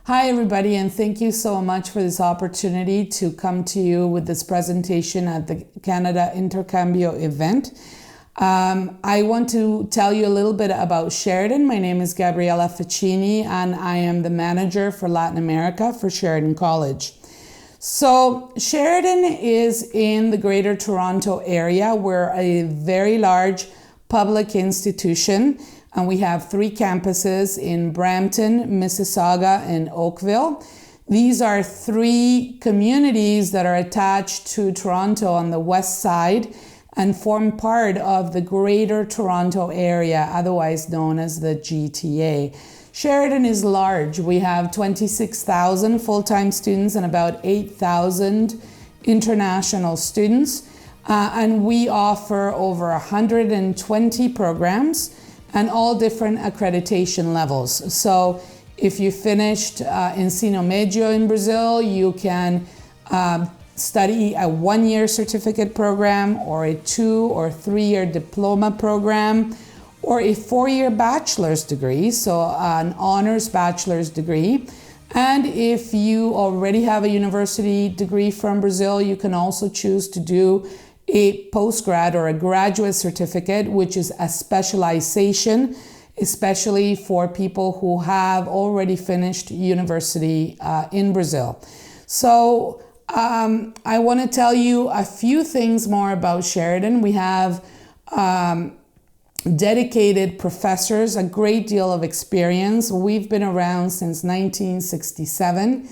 Hi, everybody, and thank you so much for this opportunity to come to you with this presentation at the Canada Intercambio event. I want to tell you a little bit about Sheridan. My name is Gabriela Faccini, and I am the manager for Latin America for Sheridan College. So Sheridan is in the Greater Toronto area. We're a very large public institution, and we have 3 campuses in Brampton, Mississauga, and Oakville. These are 3 communities that are attached to Toronto on the west side and form part of the Greater Toronto Area, otherwise known as the GTA. Sheridan is large. We have 26,000 full-time students and about 8,000 international students. And we offer over 120 programs and all different accreditation levels. So if you finished Ensino Medio in Brazil, you can study a 1-year certificate program or a 2 or 3-year diploma program or a 4-year bachelor's degree, so an honors bachelor's degree. And if you already have a university degree from Brazil, you can also choose to do a postgrad or a graduate certificate, which is a specialization, especially for people who have already finished university in Brazil. So I want to tell you a few things more about Sheridan. We have dedicated professors, a great deal of experience. We've been around since 1967.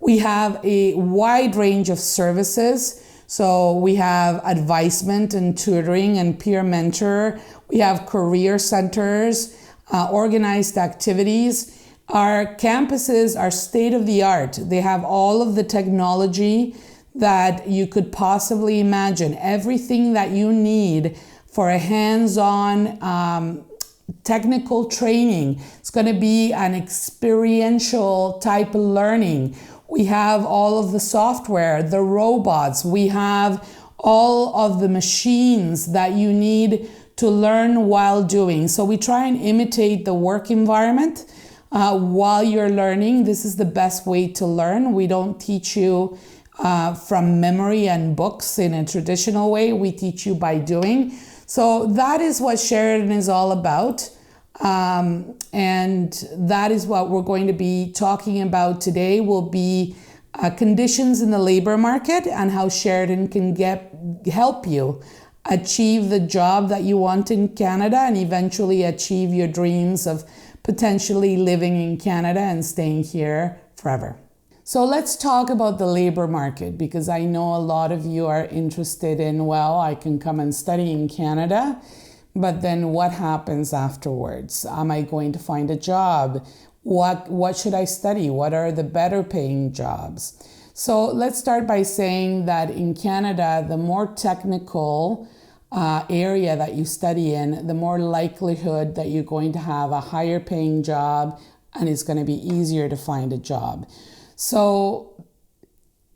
We have a wide range of services. So we have advisement and tutoring and peer mentor. We have career centers, organized activities. Our campuses are state of the art. They have all of the technology that you could possibly imagine. Everything that you need for a hands-on technical training. It's going to be an experiential type of learning. We have all of the software, the robots. We have all of the machines that you need to learn while doing. So we try and imitate the work environment while you're learning. This is the best way to learn. We don't teach you from memory and books in a traditional way. We teach you by doing. So that is what Sheridan is all about. And that is what we're going to be talking about today. Will be conditions in the labor market and how Sheridan can help you achieve the job that you want in Canada and eventually achieve your dreams of potentially living in Canada and staying here forever. So let's talk about the labor market, because I know a lot of you are interested in, well, I can come and study in Canada, but then what happens afterwards? Am I going to find a job? What should I study? What are the better paying jobs? So let's start by saying that in Canada, the more technical area that you study in, the more likelihood that you're going to have a higher paying job and it's going to be easier to find a job. So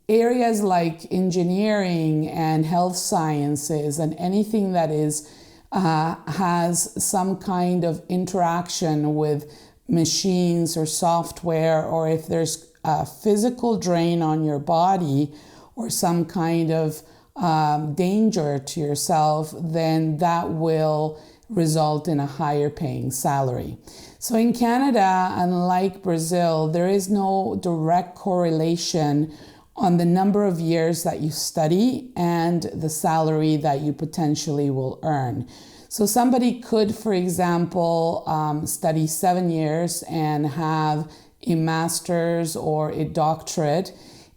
areas like engineering and health sciences and anything that is has some kind of interaction with machines or software, or if there's a physical drain on your body or some kind of danger to yourself, then that will result in a higher paying salary. So in Canada, unlike Brazil, there is no direct correlation on the number of years that you study and the salary that you potentially will earn. So somebody could, for example, study 7 years and have a master's or a doctorate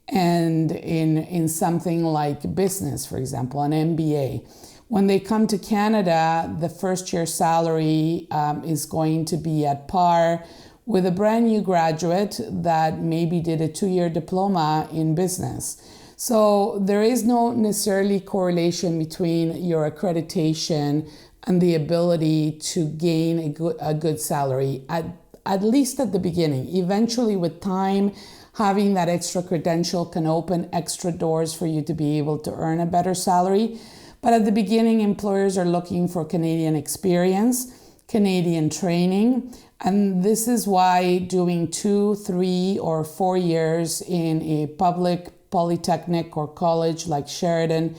and in something like business, for example, an MBA. When they come to Canada, the first year salary is going to be at par with a brand new graduate that maybe did a 2-year diploma in business. So there is no necessarily correlation between your accreditation and the ability to gain a good salary, at least at the beginning. Eventually, with time, having that extra credential can open extra doors for you to be able to earn a better salary. But at the beginning, employers are looking for Canadian experience Canadian training. And this is why doing 2, 3, or 4 years in a public polytechnic or college like Sheridan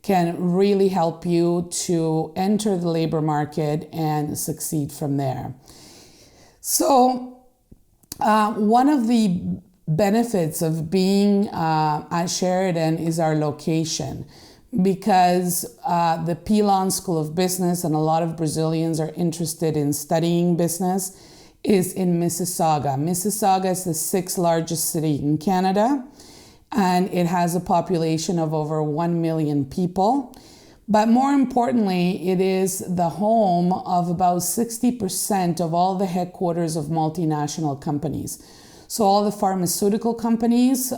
can really help you to enter the labor market and succeed from there. So one of the benefits of being at Sheridan is our location, because the Pilon School of Business, and a lot of Brazilians are interested in studying business, is in Mississauga. Mississauga is the 6th largest city in Canada, and it has a population of over 1 million people. But more importantly, it is the home of about 60% of all the headquarters of multinational companies. So all the pharmaceutical companies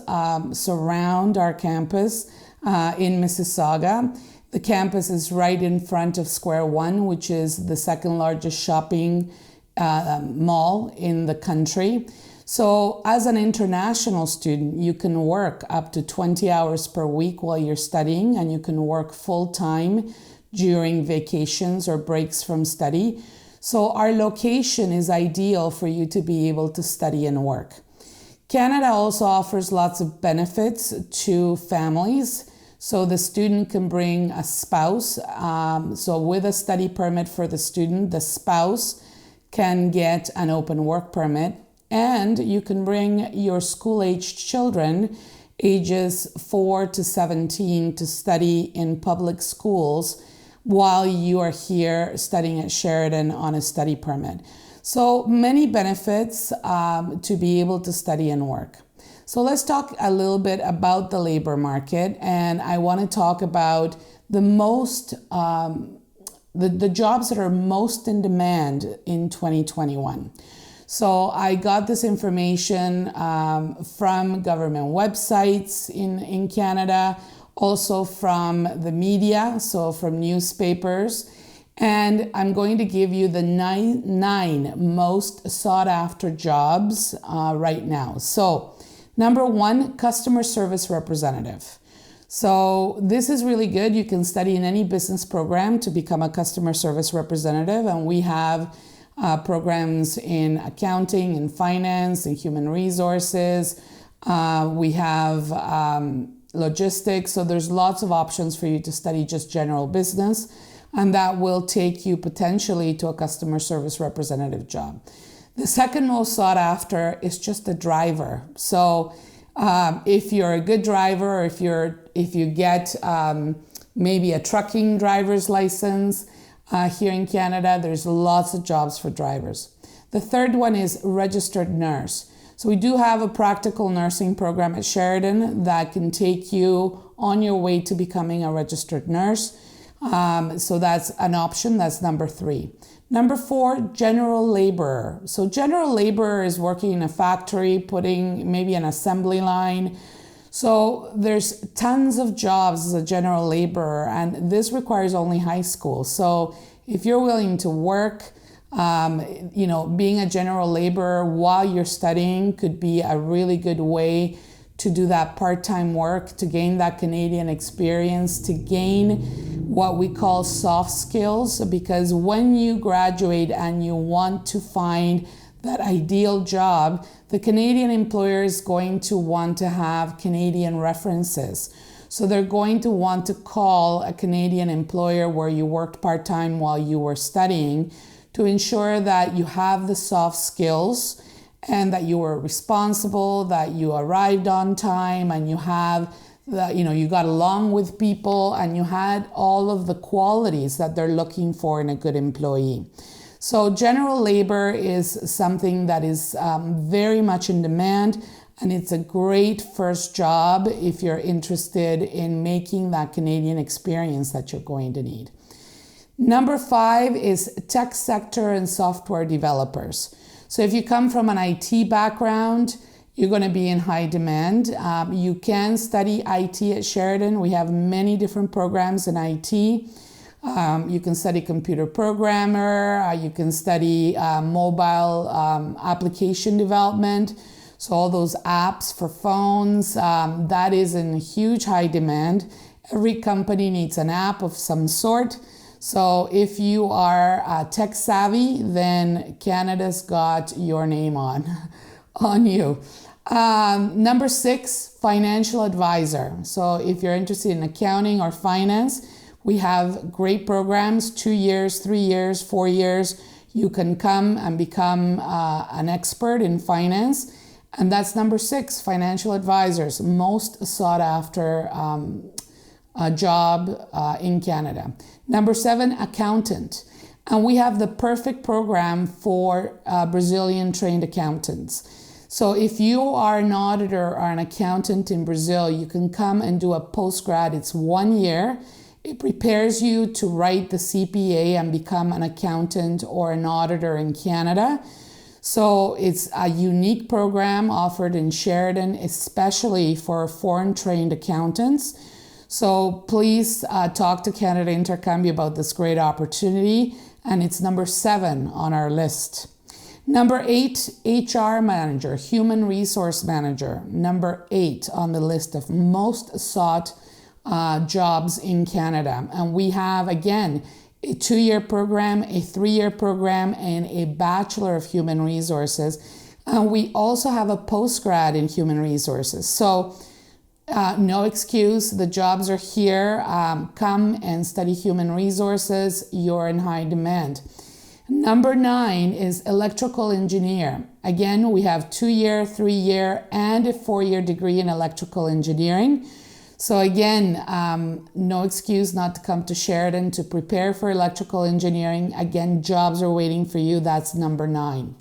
surround our campus in Mississauga. The campus is right in front of Square One, which is the 2nd largest shopping mall in the country. So as an international student, you can work up to 20 hours per week while you're studying, and you can work full-time during vacations or breaks from study. So our location is ideal for you to be able to study and work. Canada also offers lots of benefits to families. So the student can bring a spouse. So with a study permit for the student, the spouse can get an open work permit. And you can bring your school-aged children, ages 4 to 17, to study in public schools while you are here studying at Sheridan on a study permit. So many benefits to be able to study and work. So let's talk a little bit about the labor market, and I want to talk about the jobs that are most in demand in 2021. So I got this information from government websites in Canada, also from the media, so from newspapers. And I'm going to give you the nine most sought after jobs right now. So number 1, customer service representative. So this is really good. You can study in any business program to become a customer service representative. And we have programs in accounting, in finance, in human resources. We have logistics. So there's lots of options for you to study just general business. And that will take you potentially to a customer service representative job. The second most sought after is just a driver. So if you're a good driver, or if you get maybe a trucking driver's license here in Canada, there's lots of jobs for drivers. The third one is registered nurse. So we do have a practical nursing program at Sheridan that can take you on your way to becoming a registered nurse. So that's an option. That's number 3. Number 4, general laborer. So general laborer is working in a factory, putting maybe an assembly line. So there's tons of jobs as a general laborer, and this requires only high school. So if you're willing to work, being a general laborer while you're studying could be a really good way to do that part-time work, to gain that Canadian experience, to gain what we call soft skills, because when you graduate and you want to find that ideal job, the Canadian employer is going to want to have Canadian references. So they're going to want to call a Canadian employer where you worked part-time while you were studying to ensure that you have the soft skills and that you were responsible, that you arrived on time, and you have that, you got along with people, and you had all of the qualities that they're looking for in a good employee. So general labor is something that is very much in demand, and it's a great first job if you're interested in making that Canadian experience that you're going to need. Number 5 is tech sector and software developers. So if you come from an IT background, you're going to be in high demand. You can study IT at Sheridan. We have many different programs in IT. You can study computer programmer. You can study mobile application development. So all those apps for phones, that is in huge high demand. Every company needs an app of some sort. So if you are tech savvy, then Canada's got your name on you. Number 6, financial advisor. So if you're interested in accounting or finance, we have great programs, 2 years, 3 years, 4 years. You can come and become an expert in finance. And that's number 6, financial advisors, most sought after job in Canada. Number 7, accountant. And we have the perfect program for Brazilian trained accountants. So if you are an auditor or an accountant in Brazil, you can come and do a postgrad. It's 1 year. It prepares you to write the CPA and become an accountant or an auditor in Canada. So it's a unique program offered in Sheridan, especially for foreign trained accountants. So please talk to Canada Intercambia about this great opportunity. And it's number 7 on our list. Number 8, HR manager, human resource manager. Number 8 on the list of most sought jobs in Canada. And we have, again, a 2-year program, a 3-year program, and a Bachelor of Human Resources. And we also have a postgrad in Human Resources. So no excuse, the jobs are here. Come and study Human Resources. You're in high demand. Number 9 is electrical engineer. Again, we have 2-year, 3-year, and a 4-year degree in electrical engineering. So again, no excuse not to come to Sheridan to prepare for electrical engineering. Again, jobs are waiting for you. That's number 9.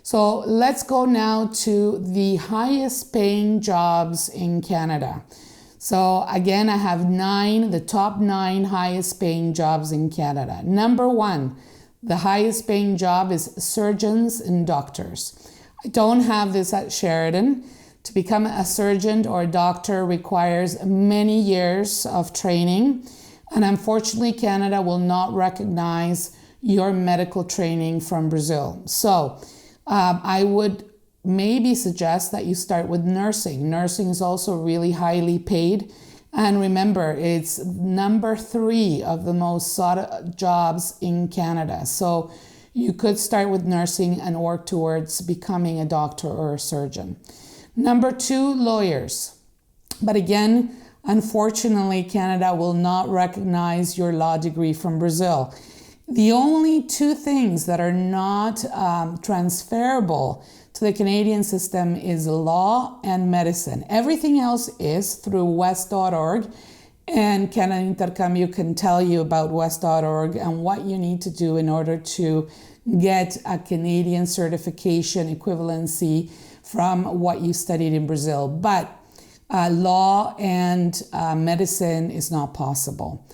So let's go now to the highest paying jobs in Canada. So again, I have the top 9 highest paying jobs in Canada. Number 1, the highest paying job is surgeons and doctors. I don't have this at Sheridan. To become a surgeon or a doctor requires many years of training. And unfortunately, Canada will not recognize your medical training from Brazil. So I would maybe suggest that you start with nursing. Nursing is also really highly paid. And remember, it's number 3 of the most sought jobs in Canada. So you could start with nursing and work towards becoming a doctor or a surgeon. Number 2, lawyers. But again, unfortunately, Canada will not recognize your law degree from Brazil. The only 2 things that are not transferable to the Canadian system is law and medicine. Everything else is through west.org, and Canada Intercambia can tell you about west.org and what you need to do in order to get a Canadian certification equivalency from what you studied in Brazil. But law and medicine is not possible.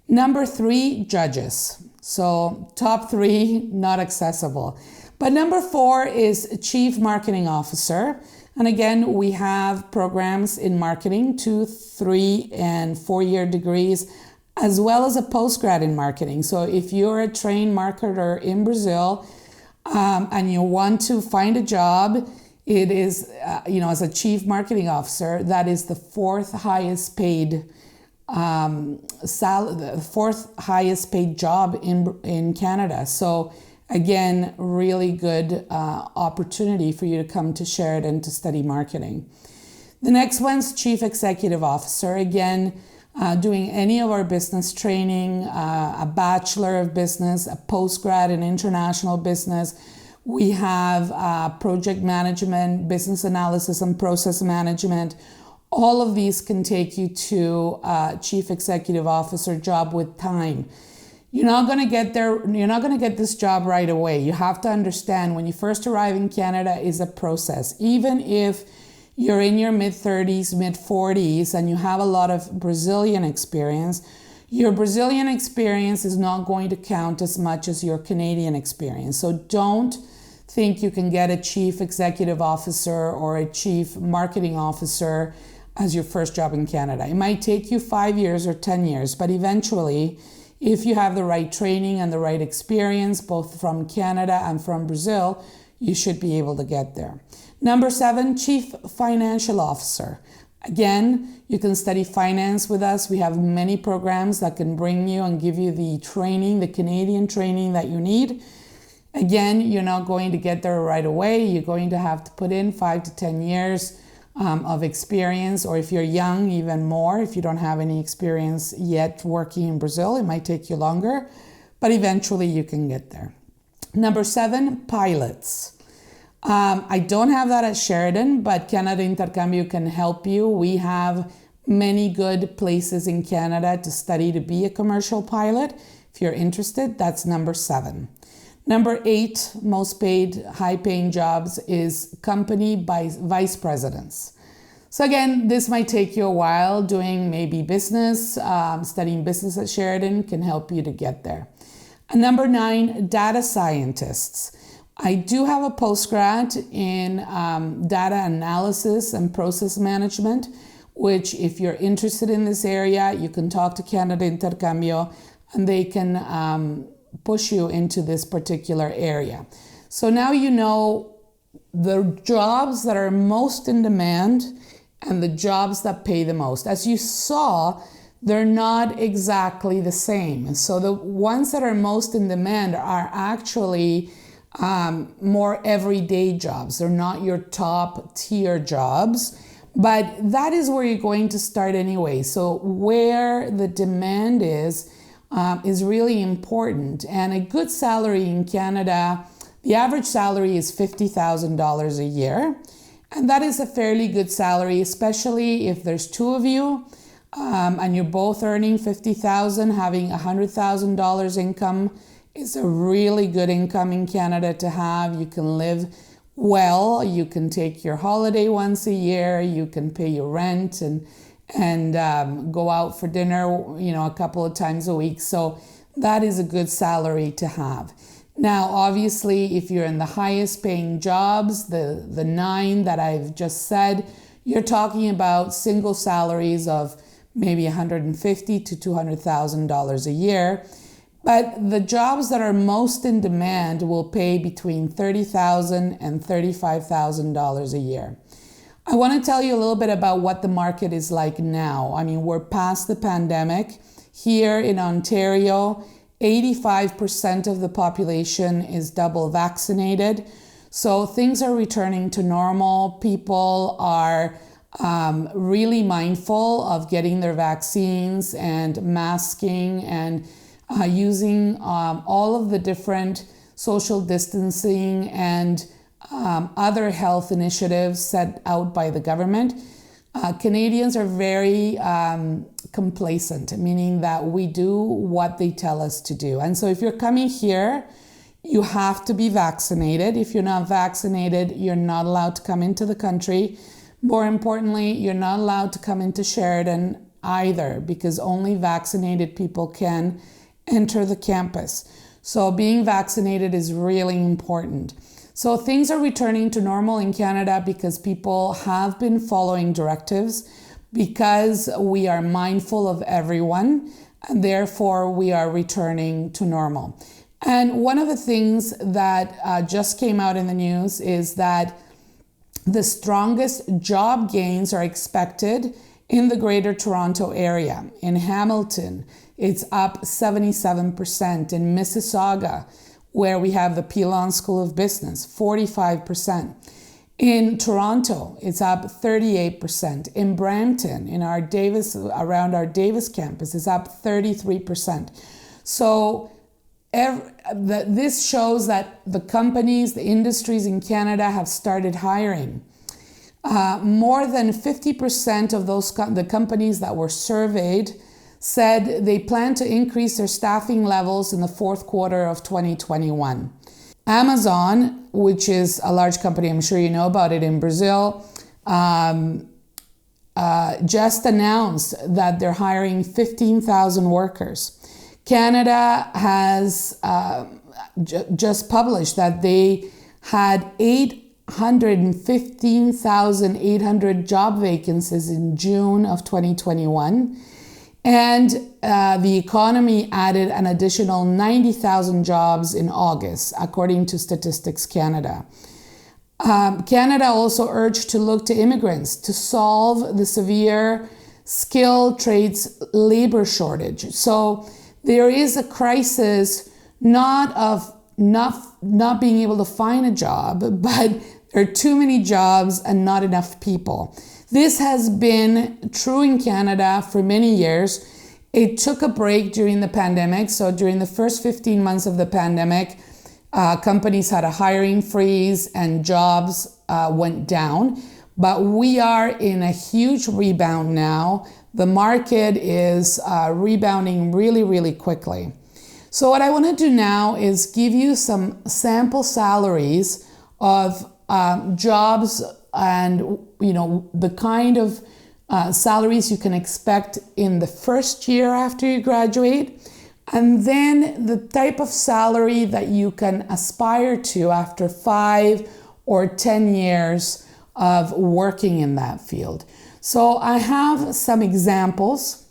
Number 3, judges. So top 3, not accessible. But number 4 is Chief Marketing Officer. And again, we have programs in marketing, 2, 3, and 4-year degrees, as well as a postgrad in marketing. So if you're a trained marketer in Brazil and you want to find a job, it is, as a Chief Marketing Officer, that is the 4th highest paid the 4th highest paid job in Canada. So again, really good opportunity for you to come to Sheridan to study marketing. The next one's Chief Executive Officer. Again, doing any of our business training, a Bachelor of Business, a postgrad in international business. We have project management, business analysis, and process management. All of these can take you to a Chief Executive Officer job with time. You're not going to get there. You're not going to get this job right away. You have to understand when you first arrive in Canada is a process. Even if you're in your mid-30s, mid-40s, and you have a lot of Brazilian experience, your Brazilian experience is not going to count as much as your Canadian experience. So don't think you can get a Chief Executive Officer or a Chief Marketing Officer as your first job in Canada. It might take you 5 years or 10 years, but eventually, if you have the right training and the right experience, both from Canada and from Brazil, you should be able to get there. Number 7, Chief Financial Officer. Again, you can study finance with us. We have many programs that can bring you and give you the training, the Canadian training that you need. Again, you're not going to get there right away. You're going to have to put in 5 to 10 years of experience, or if you're young, even more. If you don't have any experience yet working in Brazil, it might take you longer, but eventually you can get there. Number 7, pilots. I don't have that at Sheridan, but Canada Intercambio can help you. We have many good places in Canada to study to be a commercial pilot. If you're interested, that's number 7. Number 8, most paid, high-paying jobs is company vice presidents. So again, this might take you a while. Doing maybe business, studying business at Sheridan can help you to get there. And number 9, data scientists. I do have a postgrad in data analysis and process management, which if you're interested in this area, you can talk to Canada Intercambio and they can push you into this particular area. So now you know the jobs that are most in demand and the jobs that pay the most. As you saw, they're not exactly the same. So the ones that are most in demand are actually more everyday jobs. They're not your top tier jobs, but that is where you're going to start anyway. So where the demand is really important. And a good salary in Canada, the average salary is $50,000 a year. And that is a fairly good salary, especially if there's 2 of you and you're both earning $50,000, having $100,000 income is a really good income in Canada to have. You can live well, you can take your holiday once a year, you can pay your rent and go out for dinner, a couple of times a week. So that is a good salary to have. Now, obviously, if you're in the highest paying jobs, the 9 that I've just said, you're talking about single salaries of maybe $150,000 to $200,000 a year. But the jobs that are most in demand will pay between $30,000 and $35,000 a year. I want to tell you a little bit about what the market is like now. I mean, we're past the pandemic. Here in Ontario, 85% of the population is double vaccinated. So things are returning to normal. People are really mindful of getting their vaccines and masking and using all of the different social distancing and other health initiatives set out by the government. Canadians are very complacent, meaning that we do what they tell us to do. And so if you're coming here, you have to be vaccinated. If you're not vaccinated, you're not allowed to come into the country. More importantly, you're not allowed to come into Sheridan either, because only vaccinated people can enter the campus. So being vaccinated is really important. So things are returning to normal in Canada because people have been following directives, because we are mindful of everyone, and therefore we are returning to normal. And one of the things that just came out in the news is that the strongest job gains are expected in the Greater Toronto area. In Hamilton, it's up 77%. In Mississauga, where we have the Pilon School of Business, 45%. In Toronto, it's up 38%. In Brampton, around our Davis campus, it's up 33%. So this shows that the companies, the industries in Canada have started hiring. More than 50% of the companies that were surveyed said they plan to increase their staffing levels in the fourth quarter of 2021. Amazon, which is a large company, I'm sure you know about it in Brazil, just announced that they're hiring 15,000 workers. Canada has just published that they had 815,800 job vacancies in June of 2021. And the economy added an additional 90,000 jobs in August, according to Statistics Canada. Canada also urged to look to immigrants to solve the severe skilled trades labor shortage. So there is a crisis not of not being able to find a job, but there are too many jobs and not enough people. This has been true in Canada for many years. It took a break during the pandemic. So during the first 15 months of the pandemic, companies had a hiring freeze and jobs went down. But we are in a huge rebound now. The market is rebounding really, really quickly. So what I want to do now is give you some sample salaries of jobs and the kind of salaries you can expect in the first year after you graduate, and then the type of salary that you can aspire to after 5 or 10 years of working in that field. So I have some examples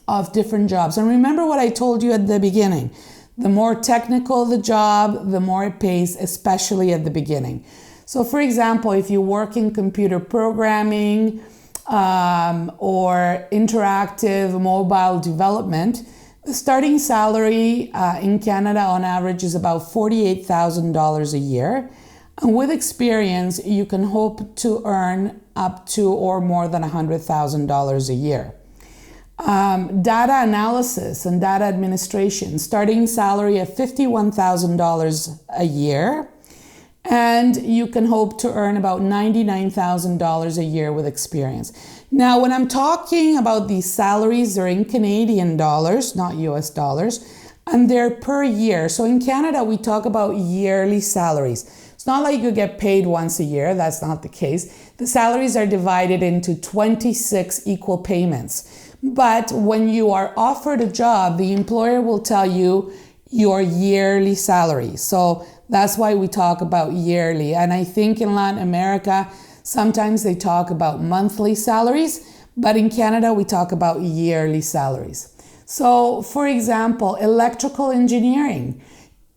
of different jobs. And remember what I told you at the beginning. The more technical the job, the more it pays, especially at the beginning. So for example, if you work in computer programming or interactive mobile development, the starting salary in Canada on average is about $48,000 a year. And with experience, you can hope to earn up to or more than $100,000 a year. Data analysis and data administration, starting salary of $51,000 a year. And you can hope to earn about $99,000 a year with experience. Now, when I'm talking about these salaries, they're in Canadian dollars, not US dollars, and they're per year. So in Canada, we talk about yearly salaries. It's not like you get paid once a year. That's not the case. The salaries are divided into 26 equal payments. But when you are offered a job, the employer will tell you your yearly salary. So that's why we talk about yearly. And I think in Latin America, sometimes they talk about monthly salaries, but in Canada, we talk about yearly salaries. So for example, electrical engineering.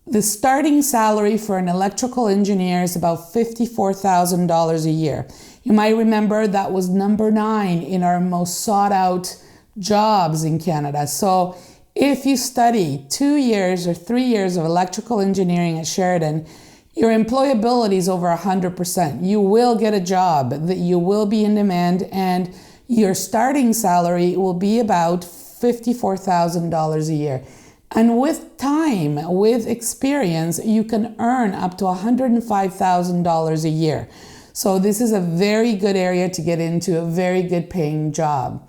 The starting salary for an electrical engineer is about $54,000 a year. You might remember that was number 9 in our most sought out jobs in Canada. So if you study 2 years or 3 years of electrical engineering at Sheridan, your employability is over 100%. You will get a job, that you will be in demand, and your starting salary will be about $54,000 a year. And with time, with experience, you can earn up to $105,000 a year. So this is a very good area to get into, a very good paying job.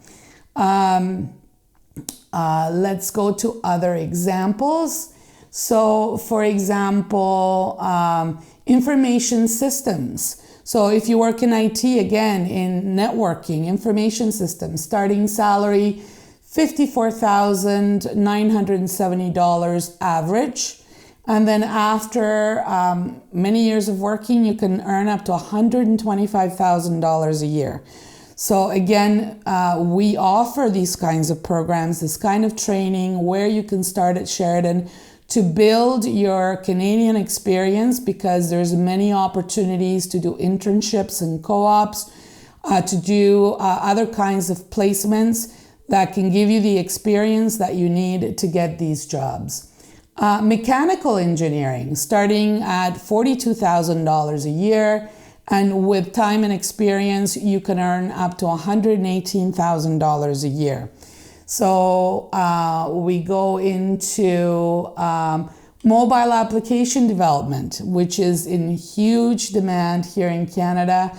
Let's go to other examples. So for example, information systems. So if you work in IT, again, in networking, information systems, starting salary, $54,970 average. And then after many years of working, you can earn up to $125,000 a year. So again, we offer these kinds of programs, this kind of training where you can start at Sheridan to build your Canadian experience, because there's many opportunities to do internships and co-ops, to do other kinds of placements that can give you the experience that you need to get these jobs. Mechanical engineering, starting at $42,000 a year, and with time and experience, you can earn up to $118,000 a year. So we go into mobile application development, which is in huge demand here in Canada.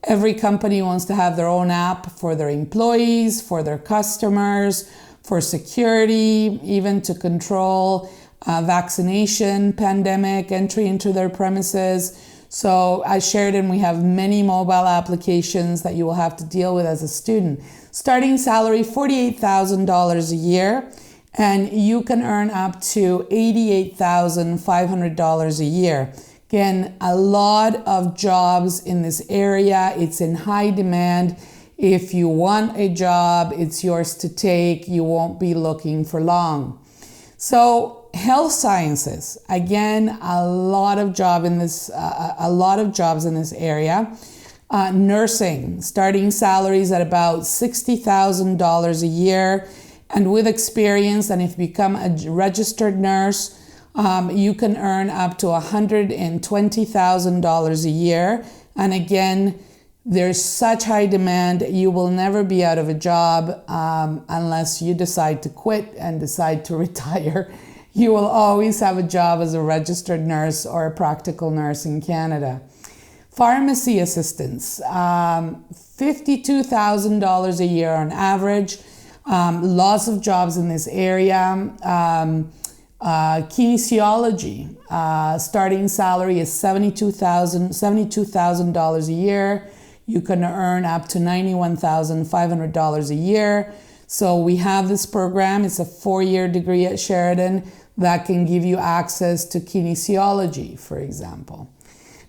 Every company wants to have their own app for their employees, for their customers, for security, even to control vaccination, pandemic, entry into their premises. So at Sheridan, we have many mobile applications that you will have to deal with as a student. Starting salary, $48,000 a year, and you can earn up to $88,500 a year. Again, a lot of jobs in this area. It's in high demand. If you want a job, it's yours to take. You won't be looking for long. So health sciences, again, a lot of jobs in this area. Nursing, starting salaries at about $60,000 a year, and with experience, and if you become a registered nurse, you can earn up to $120,000 a year. And again, there's such high demand, you will never be out of a job unless you decide to quit and decide to retire. You will always have a job as a registered nurse or a practical nurse in Canada. Pharmacy assistants, $52,000 a year on average. Lots of jobs in this area. Kinesiology, starting salary is $72,000 a year. You can earn up to $91,500 a year. So we have this program. It's a 4-year degree at Sheridan that can give you access to kinesiology, for example.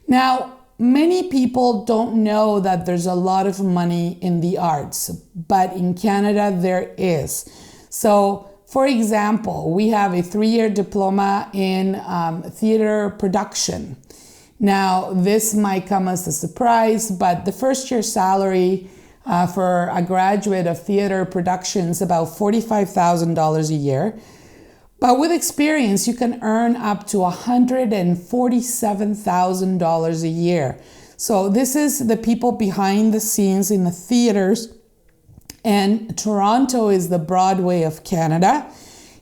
Now, many people don't know that there's a lot of money in the arts, but in Canada there is. So, for example, we have a 3-year diploma in theater production. Now, this might come as a surprise, but the first year salary for a graduate of theater production is about $45,000 a year. But with experience, you can earn up to $147,000 a year. So this is the people behind the scenes in the theaters. And Toronto is the Broadway of Canada.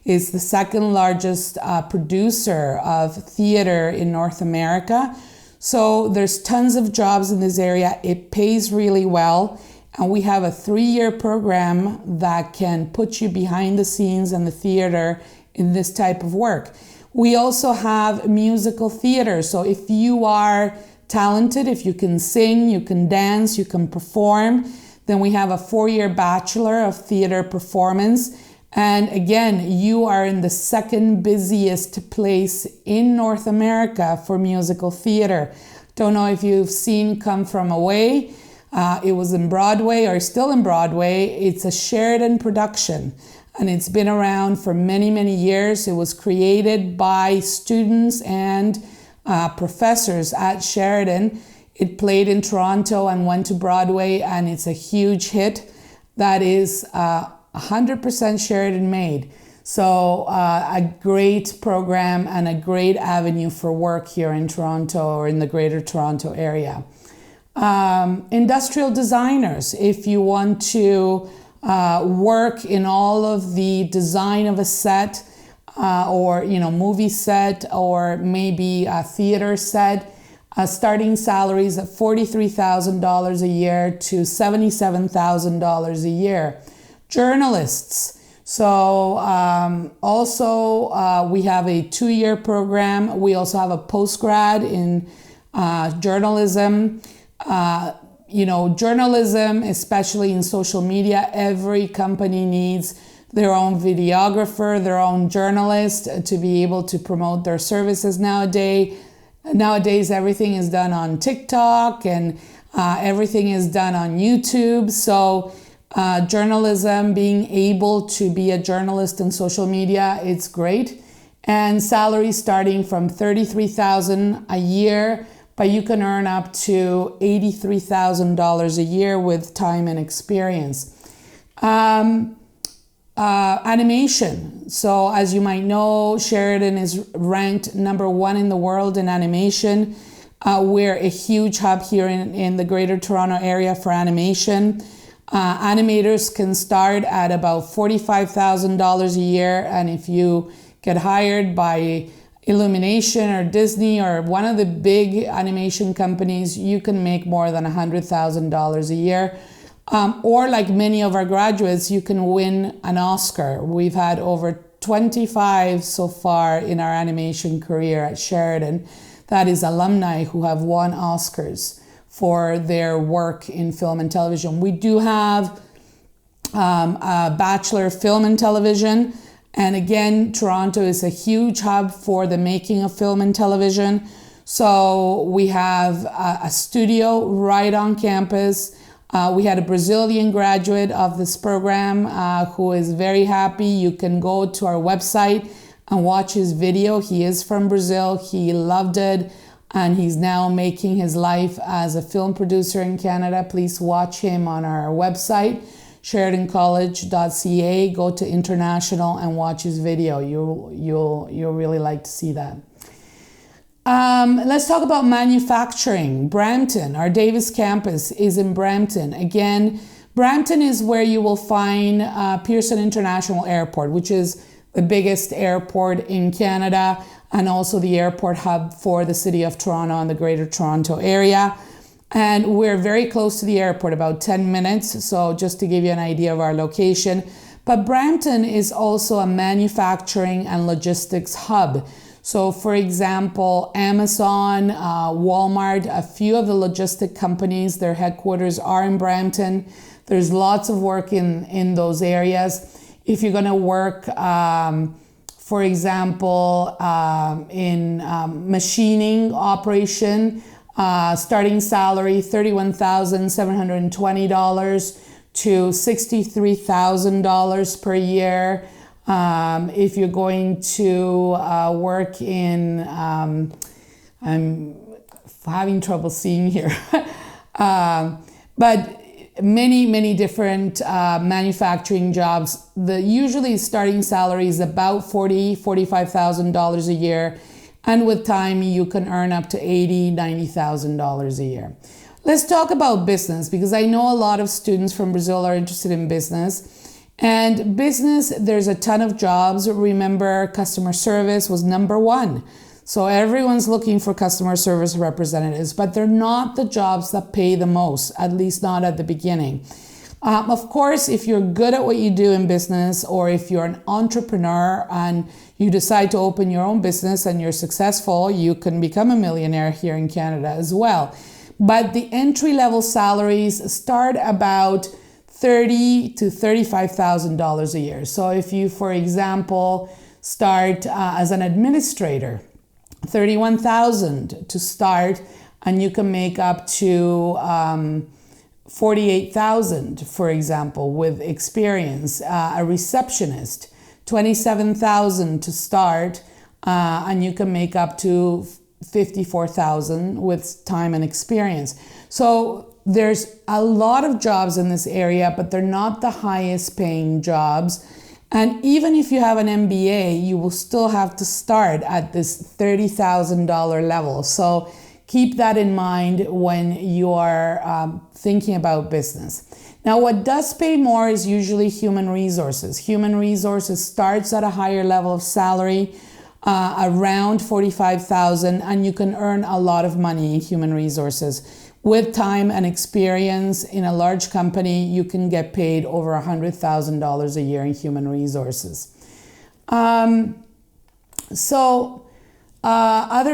It's the second largest producer of theater in North America. So there's tons of jobs in this area. It pays really well. And we have a 3-year program that can put you behind the scenes in the theater in this type of work. We also have musical theater. So if you are talented, if you can sing, you can dance, you can perform, then we have a 4-year Bachelor of Theater Performance. And again, you are in the second busiest place in North America for musical theater. Don't know if you've seen Come From Away. It was in Broadway or still in Broadway. It's a Sheridan production. And it's been around for many, many years. It was created by students and professors at Sheridan. It played in Toronto and went to Broadway, and it's a huge hit that is 100% Sheridan made. So a great program and a great avenue for work here in Toronto or in the Greater Toronto area. Industrial designers, if you want to work in all of the design of a set or movie set or maybe a theater set, starting salaries at $43,000 a year to $77,000 a year. Journalists, so also we have a 2-year program. We also have a postgrad in journalism. Journalism, especially in social media, every company needs their own videographer, their own journalist to be able to promote their services nowadays. Nowadays, everything is done on TikTok and everything is done on YouTube. So journalism, being able to be a journalist in social media, it's great. And salary starting from $33,000 a year, but you can earn up to $83,000 a year with time and experience. Animation. So as you might know, Sheridan is ranked #1 in the world in animation. We're a huge hub here in the Greater Toronto area for animation. Animators can start at about $45,000 a year, and if you get hired by Illumination or Disney or one of the big animation companies, you can make more than $100,000 a year. Or like many of our graduates, you can win an Oscar. We've had over 25 so far in our animation career at Sheridan. That is alumni who have won Oscars for their work in film and television. We do have a Bachelor of Film and Television. And again, Toronto is a huge hub for the making of film and television. So we have a studio right on campus. We had a Brazilian graduate of this program who is very happy. You can go to our website and watch his video. He is from Brazil. He loved it, and he's now making his life as a film producer in Canada. Please watch him on our website, sheridancollege.ca. Go to international and watch his video. You'll really like to see that. Let's talk about manufacturing. Brampton, our Davis campus is in Brampton. Again, Brampton is where you will find Pearson International Airport, which is the biggest airport in Canada and also the airport hub for the city of Toronto and the Greater Toronto area. And we're very close to the airport, about 10 minutes. So just to give you an idea of our location. But Brampton is also a manufacturing and logistics hub. So for example, Amazon, Walmart, a few of the logistic companies, their headquarters are in Brampton. There's lots of work in those areas. If you're going to work, for example, in machining operation, starting salary $31,720 to $63,000 per year. If you're going to work in, I'm having trouble seeing here, but many different manufacturing jobs. The usually starting salary is about $45,000 a year, and with time you can earn up to $90,000 a year. Let's talk about business, because I know a lot of students from Brazil are interested in business. And business, there's a ton of jobs. Remember, customer service was number one. So everyone's looking for customer service representatives, but they're not the jobs that pay the most, at least not at the beginning. Of course, if you're good at what you do in business, or if you're an entrepreneur and you decide to open your own business and you're successful, you can become a millionaire here in Canada as well. But the entry-level salaries start about $30,000 to $35,000 a year. So if you, for example, start as an administrator, $31,000 to start, and you can make up to $48,000, for example, with experience. A receptionist, $27,000 to start, and you can make up to $54,000 with time and experience. So there's a lot of jobs in this area, but they're not the highest paying jobs. And even if you have an MBA, you will still have to start at this $30,000 level. So keep that in mind when you are thinking about business. Now, what does pay more is usually human resources. Human resources starts at a higher level of salary, around $45,000, and you can earn a lot of money in human resources. With time and experience in a large company, you can get paid over $100,000 a year in human resources. Other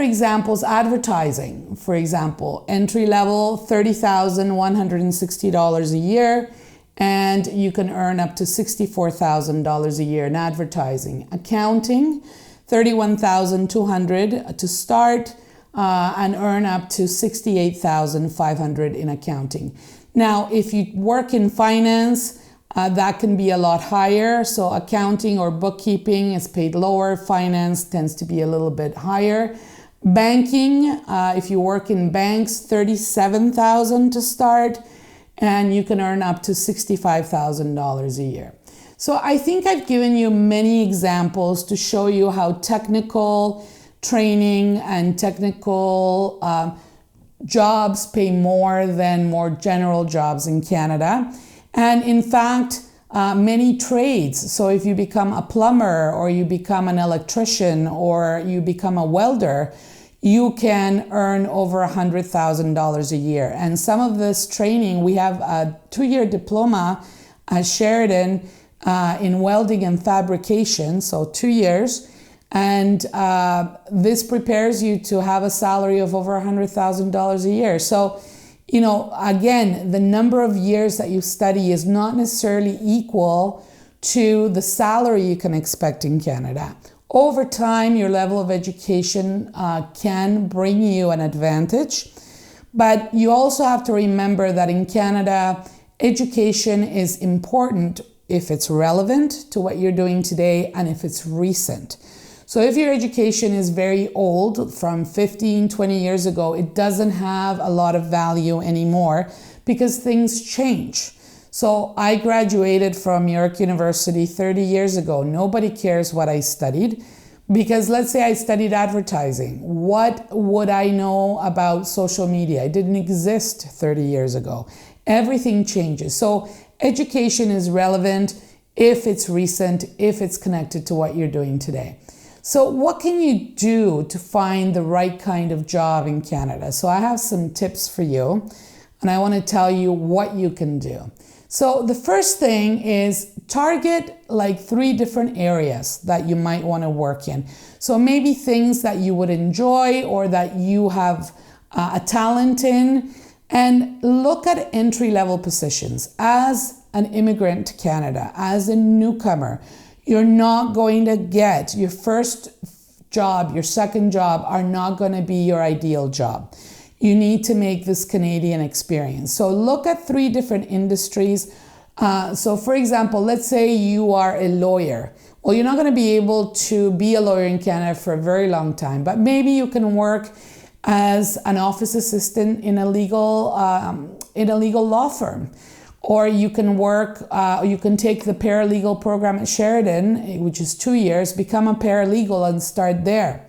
examples, advertising, for example, entry level, $30,160 a year, and you can earn up to $64,000 a year in advertising. Accounting, $31,200 to start, and earn up to $68,500 in accounting. Now, if you work in finance, that can be a lot higher. So accounting or bookkeeping is paid lower. Finance tends to be a little bit higher. Banking, if you work in banks, $37,000 to start, and you can earn up to $65,000 a year. So I think I've given you many examples to show you how technical training and technical jobs pay more than more general jobs in Canada. And in fact, many trades, so if you become a plumber or you become an electrician or you become a welder, you can earn over $100,000 a year. And some of this training, we have a 2-year diploma at Sheridan in welding and fabrication, so 2 years. And this prepares you to have a salary of over $100,000 a year. So, you know, again, the number of years that you study is not necessarily equal to the salary you can expect in Canada. Over time, your level of education can bring you an advantage. But you also have to remember that in Canada, education is important if it's relevant to what you're doing today and if it's recent. So if your education is very old, from 15, 20 years ago, it doesn't have a lot of value anymore because things change. So I graduated from York University 30 years ago. Nobody cares what I studied because let's say I studied advertising. What would I know about social media? It didn't exist 30 years ago. Everything changes. So education is relevant if it's recent, if it's connected to what you're doing today. So what can you do to find the right kind of job in Canada? So I have some tips for you, and I want to tell you what you can do. So the first thing is target like 3 different areas that you might want to work in. So maybe things that you would enjoy or that you have a talent in, and look at entry-level positions. As an immigrant to Canada, as a newcomer, you're not going to get your first job, your second job are not going to be your ideal job. You need to make this Canadian experience. So look at 3 different industries. So for example, let's say you are a lawyer. Well, you're not going to be able to be a lawyer in Canada for a very long time, but maybe you can work as an office assistant in a legal law firm. Or you can work, you can take the paralegal program at Sheridan, which is 2 years, become a paralegal and start there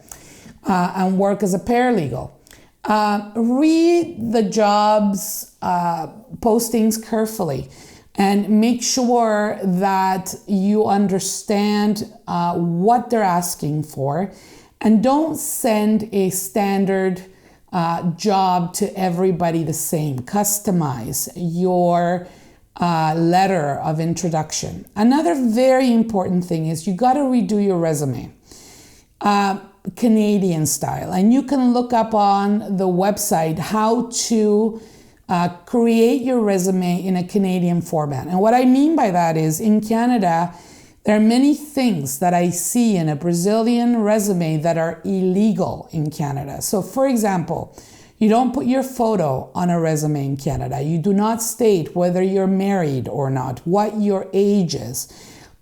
and work as a paralegal. Read the jobs postings carefully and make sure that you understand what they're asking for, and don't send a standard job to everybody the same. Customize your letter of introduction. Another very important thing is you got to redo your resume. Canadian style, and you can look up on the website how to create your resume in a Canadian format. And what I mean by that is, in Canada, there are many things that I see in a Brazilian resume that are illegal in Canada. So for example, you don't put your photo on a resume in Canada. You do not state whether you're married or not, what your age is.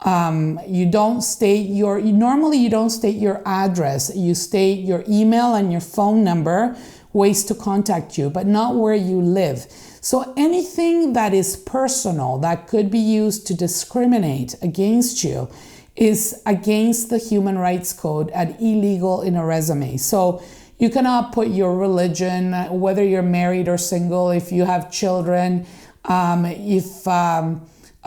You don't state normally you don't state your address. You state your email and your phone number, ways to contact you, but not where you live. So anything that is personal that could be used to discriminate against you is against the Human Rights Code and illegal in a resume. So you cannot put your religion, whether you're married or single, if you have children, if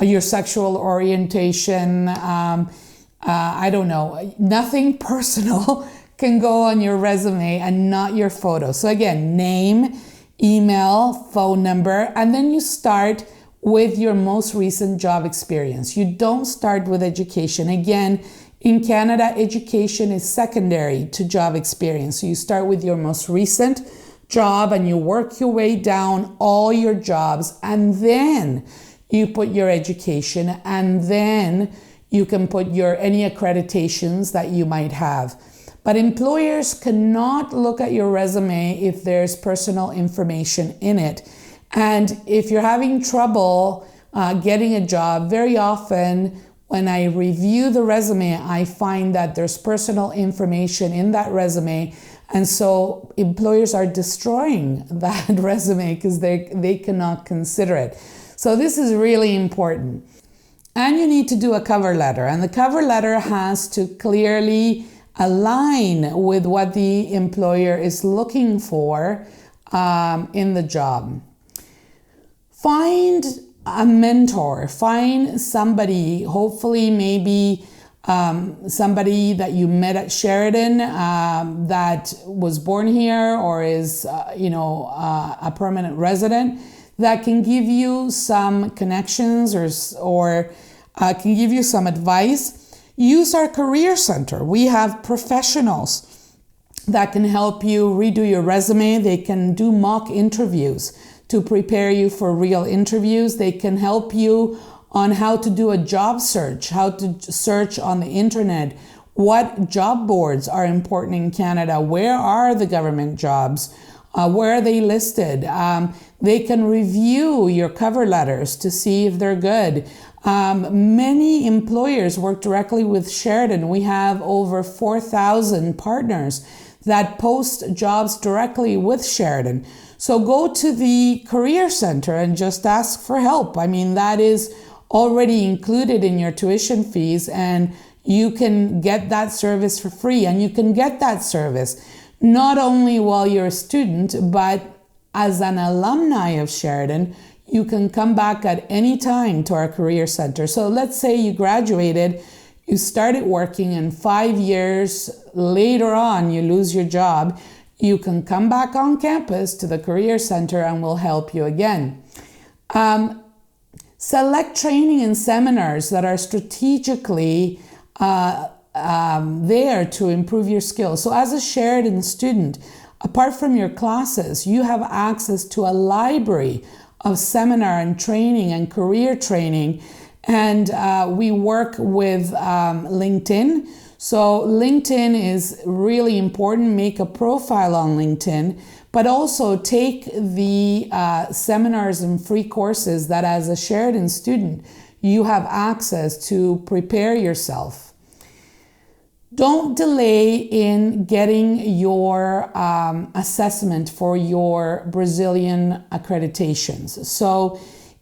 your sexual orientation, I don't know, nothing personal can go on your resume and not your photo. So again, name, email, phone number, and then you start with your most recent job experience. You don't start with education. Again, in Canada, education is secondary to job experience. So you start with your most recent job and you work your way down all your jobs, and then you put your education, and then you can put your any accreditations that you might have. But employers cannot look at your resume if there's personal information in it. And if you're having trouble getting a job, very often when I review the resume, I find that there's personal information in that resume. And so employers are destroying that resume because they cannot consider it. So this is really important. And you need to do a cover letter. And the cover letter has to clearly align with what the employer is looking for in the job. Find a mentor. Find somebody, hopefully maybe somebody that you met at Sheridan that was born here or is a permanent resident, that can give you some connections or can give you some advice. Use our career center. We have professionals that can help you redo your resume. They can do mock interviews to prepare you for real interviews. They can help you on how to do a job search, how to search on the internet, what job boards are important in Canada, where are the government jobs, where are they listed. They can review your cover letters to see if they're good. Many employers work directly with Sheridan. We have over 4,000 partners that post jobs directly with Sheridan. So go to the Career Center and just ask for help. I mean, that is already included in your tuition fees, and you can get that service for free. And you can get that service not only while you're a student, but as an alumni of Sheridan. You can come back at any time to our Career Center. So let's say you graduated, you started working, and 5 years later on, you lose your job. You can come back on campus to the Career Center and we'll help you again. Select training and seminars that are strategically there to improve your skills. So as a Sheridan student, apart from your classes, you have access to a library of seminar and training and career training. And we work with LinkedIn. So LinkedIn is really important. Make a profile on LinkedIn, but also take the seminars and free courses that as a Sheridan student, you have access to prepare yourself. Don't delay in getting your assessment for your Brazilian accreditations. So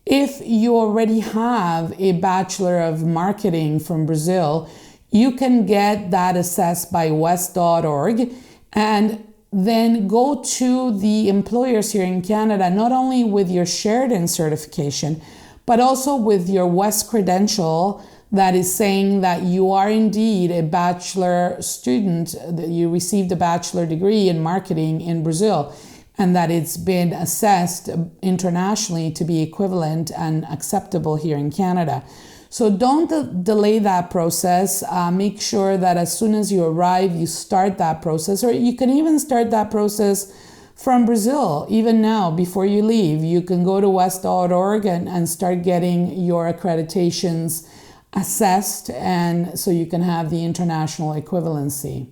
if you already have a Bachelor of Marketing from Brazil, you can get that assessed by west.org and then go to the employers here in Canada, not only with your Sheridan certification, but also with your West credential that is saying that you are indeed a bachelor student, that you received a bachelor degree in marketing in Brazil, and that it's been assessed internationally to be equivalent and acceptable here in Canada. So don't delay that process. Make sure that as soon as you arrive, you start that process, or you can even start that process from Brazil. Even now, before you leave, you can go to west.org and start getting your accreditations assessed, and so you can have the international equivalency.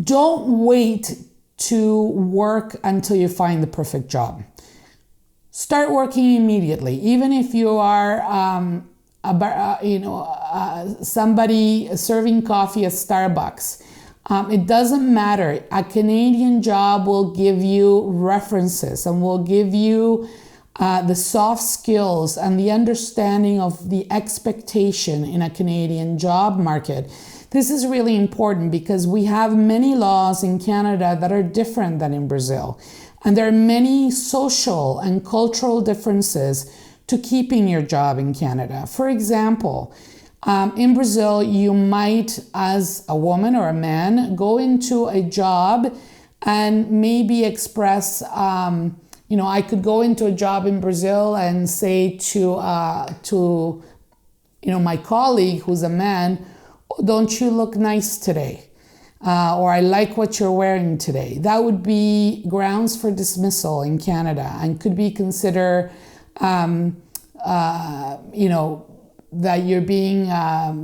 Don't wait to work until you find the perfect job. Start working immediately, even if you are somebody serving coffee at Starbucks. It doesn't matter. A Canadian job will give you references and will give you the soft skills and the understanding of the expectation in a Canadian job market. This is really important because we have many laws in Canada that are different than in Brazil. And there are many social and cultural differences to keeping your job in Canada. For example, in Brazil, you might, as a woman or a man, go into a job and maybe express I could go into a job in Brazil and say to my colleague who's a man, "Oh, don't you look nice today?" Or "I like what you're wearing today." That would be grounds for dismissal in Canada and could be considered, that you're being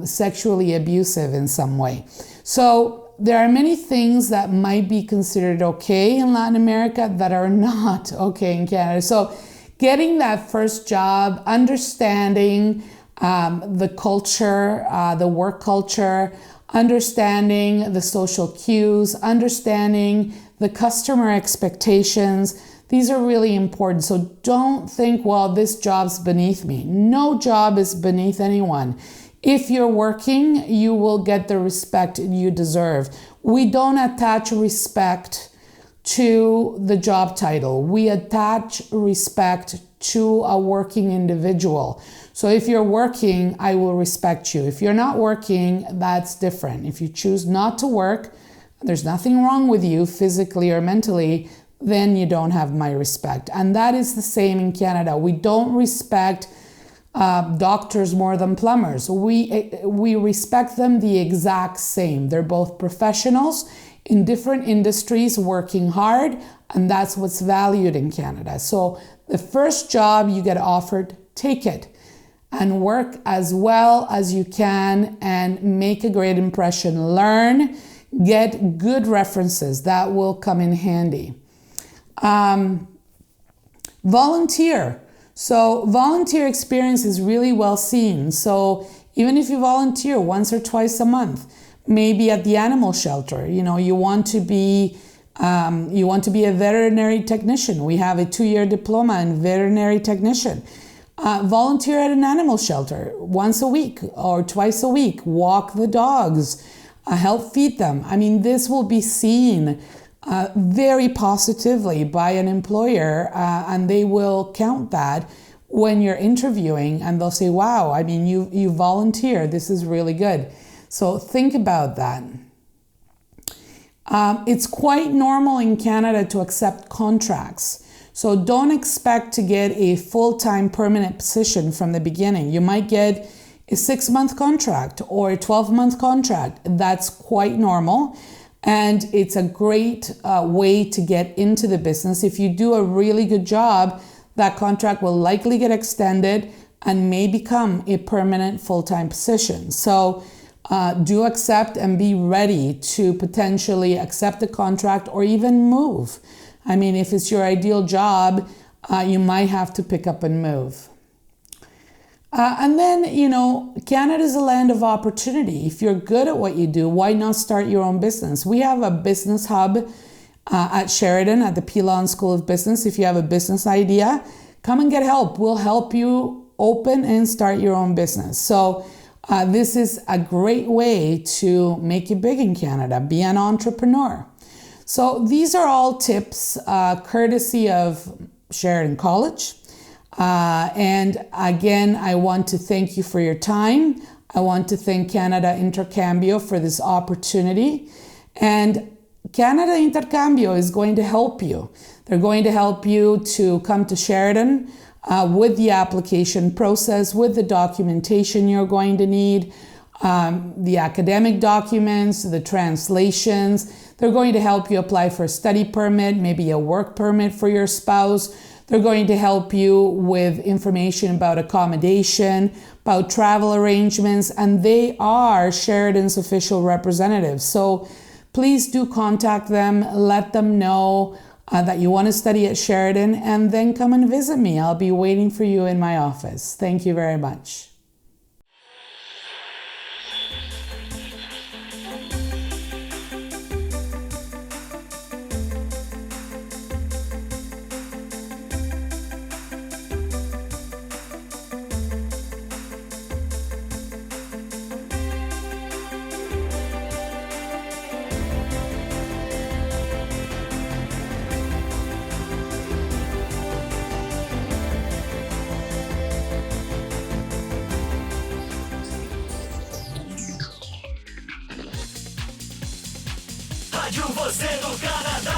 sexually abusive in some way. So there are many things that might be considered okay in Latin America that are not okay in Canada. So getting that first job, understanding the culture, the work culture, understanding the social cues, understanding the customer expectations, these are really important. So don't think, well, this job's beneath me. No job is beneath anyone. If you're working, you will get the respect you deserve. We don't attach respect to the job title. We attach respect to a working individual. So if you're working, I will respect you. If you're not working, that's different. If you choose not to work, there's nothing wrong with you physically or mentally, then you don't have my respect. And that is the same in Canada. We don't respect doctors more than plumbers. We respect them the exact same. They're both professionals in different industries working hard, and that's what's valued in Canada. So the first job you get offered, take it and work as well as you can and make a great impression. Learn, get good references. That will come in handy. Volunteer. So volunteer experience is really well seen. So even if you volunteer once or twice a month, maybe at the animal shelter, you want to be a veterinary technician. We have a 2-year diploma in veterinary technician. Volunteer at an animal shelter once a week or twice a week. Walk the dogs, help feed them. I mean, this will be seen very positively by an employer, and they will count that when you're interviewing, and they'll say, wow, I mean, you volunteer. This is really good. So think about that. It's quite normal in Canada to accept contracts. So don't expect to get a full-time permanent position from the beginning. You might get a 6-month contract or a 12-month contract. That's quite normal. And it's a great way to get into the business. If you do a really good job, that contract will likely get extended and may become a permanent full-time position. So do accept and be ready to potentially accept the contract or even move. I mean, if it's your ideal job, you might have to pick up and move. And then, Canada is a land of opportunity. If you're good at what you do, why not start your own business? We have a business hub at Sheridan at the Pilon School of Business. If you have a business idea, come and get help. We'll help you open and start your own business. So this is a great way to make it big in Canada. Be an entrepreneur. So these are all tips courtesy of Sheridan College. And again, I want to thank you for your time. I want to thank Canada Intercambio for this opportunity. And Canada Intercambio is going to help you. They're going to help you to come to Sheridan with the application process, with the documentation you're going to need, the academic documents, the translations. They're going to help you apply for a study permit, maybe a work permit for your spouse. They're going to help you with information about accommodation, about travel arrangements, and they are Sheridan's official representatives. So please do contact them, let them know that you want to study at Sheridan, and then come and visit me. I'll be waiting for you in my office. Thank you very much. Rádio Você no Canadá.